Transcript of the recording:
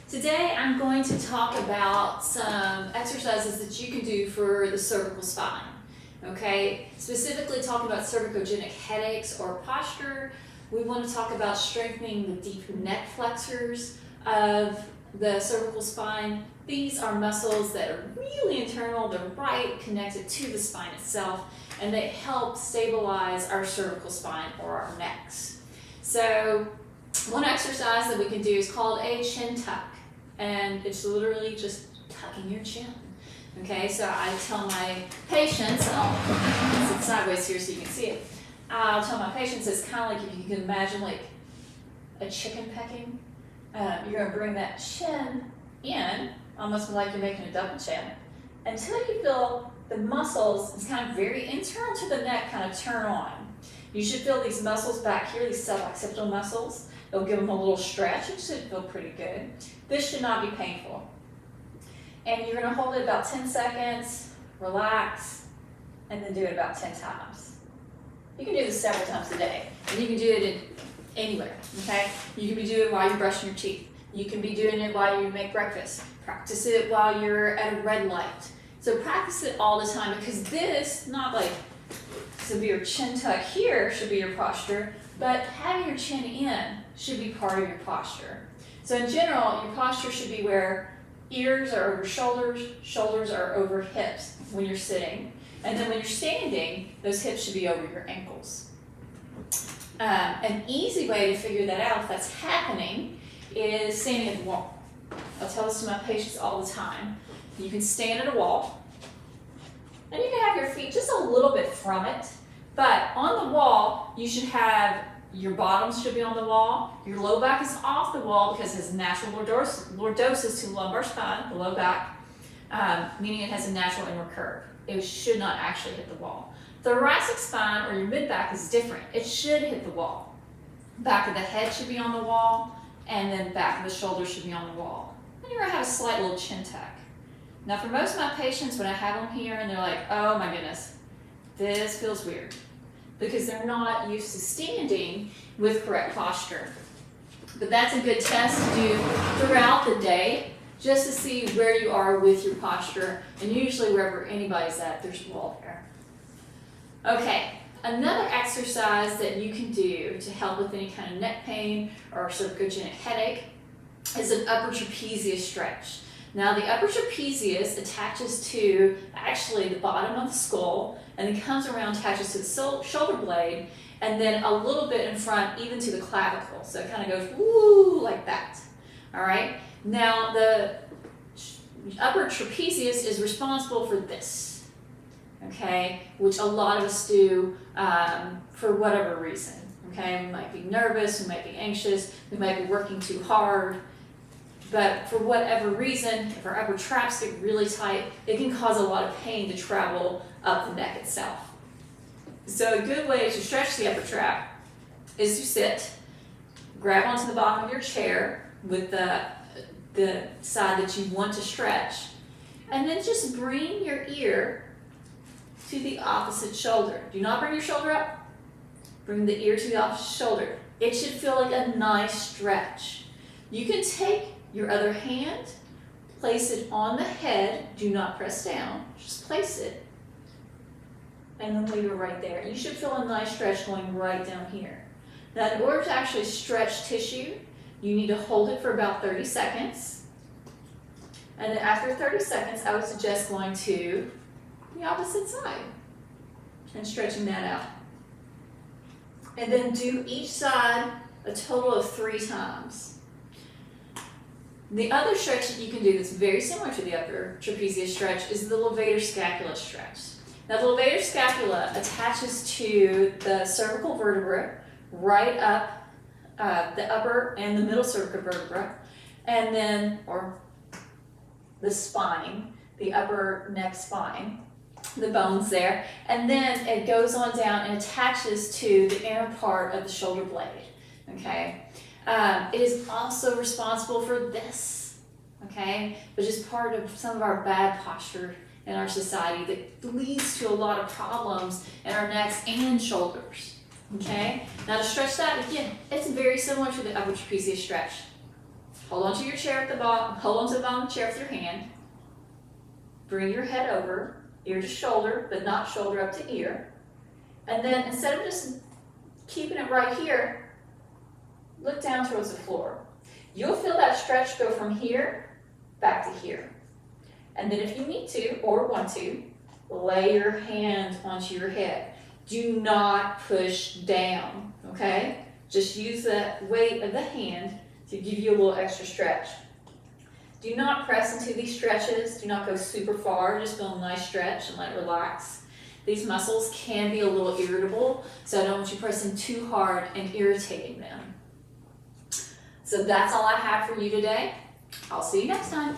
Today I'm going to talk about some exercises that you can do for the cervical spine. Okay, specifically talking about cervicogenic headaches or posture. We want to talk about strengthening the deep neck flexors of the cervical spine. These are muscles that are really internal, they're right connected to the spine itself, and they help stabilize our cervical spine or our necks. So one exercise that we can do is called a chin tuck, and it's literally just tucking your chin. Okay, so I tell my patients, I'll sit sideways here so you can see it. I'll tell my patients it's kind of like if you can imagine like a chicken pecking. You're going to bring that chin in, almost like you're making a double chin, until you feel the muscles, it's kind of very internal to the neck, kind of turn on. You should feel these muscles back here, these suboccipital muscles. They'll give them a little stretch. It should feel pretty good. This should not be painful. And you're going to hold it about 10 seconds, relax, and then do it about 10 times. You can do this several times a day, and you can do it anywhere, okay? You can be doing it while you're brushing your teeth. You can be doing it while you make breakfast. Practice it while you're at a red light. So practice it all the time, because this, not like severe chin tuck here should be your posture, but having your chin in should be part of your posture. So in general, your posture should be where ears are over shoulders, shoulders are over hips when you're sitting. And then when you're standing, those hips should be over your ankles. An easy way to figure that out, if that's happening, is standing at the wall. I'll tell this to my patients all the time. You can stand at a wall, and you can have your feet just a little bit from it, but on the wall, you should have your bottoms should be on the wall, your low back is off the wall because it has natural lordosis to the lumbar spine, the low back, meaning it has a natural inward curve. It should not actually hit the wall. Thoracic spine or your mid back is different. It should hit the wall. Back of the head should be on the wall, and then back of the shoulders should be on the wall. And you're gonna have a slight little chin tuck. Now for most of my patients, when I have them here and they're like, oh my goodness, this feels weird, because they're not used to standing with correct posture. But that's a good test to do throughout the day, just to see where you are with your posture, and usually wherever anybody's at, there's a wall there. Okay, another exercise that you can do to help with any kind of neck pain or cervicogenic headache is an upper trapezius stretch. Now the upper trapezius attaches to actually the bottom of the skull, and then comes around, attaches to the shoulder blade, and then a little bit in front even to the clavicle. So it kind of goes woo like that. All right. Now the upper trapezius is responsible for this, okay, which a lot of us do for whatever reason. Okay, we might be nervous, we might be anxious, we might be working too hard. But for whatever reason, if our upper traps get really tight, it can cause a lot of pain to travel up the neck itself. So a good way to stretch the upper trap is to sit, grab onto the bottom of your chair with the side that you want to stretch, and then just bring your ear to the opposite shoulder. Do not bring your shoulder up. Bring the ear to the opposite shoulder. It should feel like a nice stretch. You can take your other hand, place it on the head, do not press down, just place it, and then leave it right there. You should feel a nice stretch going right down here. Now in order to actually stretch tissue, you need to hold it for about 30 seconds, and then after 30 seconds, I would suggest going to the opposite side and stretching that out. And then do each side a total of 3 times. The other stretch that you can do that's very similar to the upper trapezius stretch is the levator scapula stretch. Now the levator scapula attaches to the cervical vertebra, right up the upper and the middle cervical vertebra, and then, or the spine, the upper neck spine, the bones there, and then it goes on down and attaches to the inner part of the shoulder blade, okay? It is also responsible for this, okay, which is part of some of our bad posture in our society that leads to a lot of problems in our necks and shoulders, okay? Now to stretch that, again, it's very similar to the upper trapezius stretch. Hold on to your chair at the bottom, hold on to the bottom of the chair with your hand. Bring your head over, ear to shoulder, but not shoulder up to ear. And then instead of just keeping it right here, look down towards the floor. You'll feel that stretch go from here back to here. And then if you need to or want to, lay your hand onto your head. Do not push down, okay? Just use the weight of the hand to give you a little extra stretch. Do not press into these stretches. Do not go super far. Just feel a nice stretch and let it relax. These muscles can be a little irritable, so I don't want you pressing too hard and irritating them. So that's all I have for you today. I'll see you next time.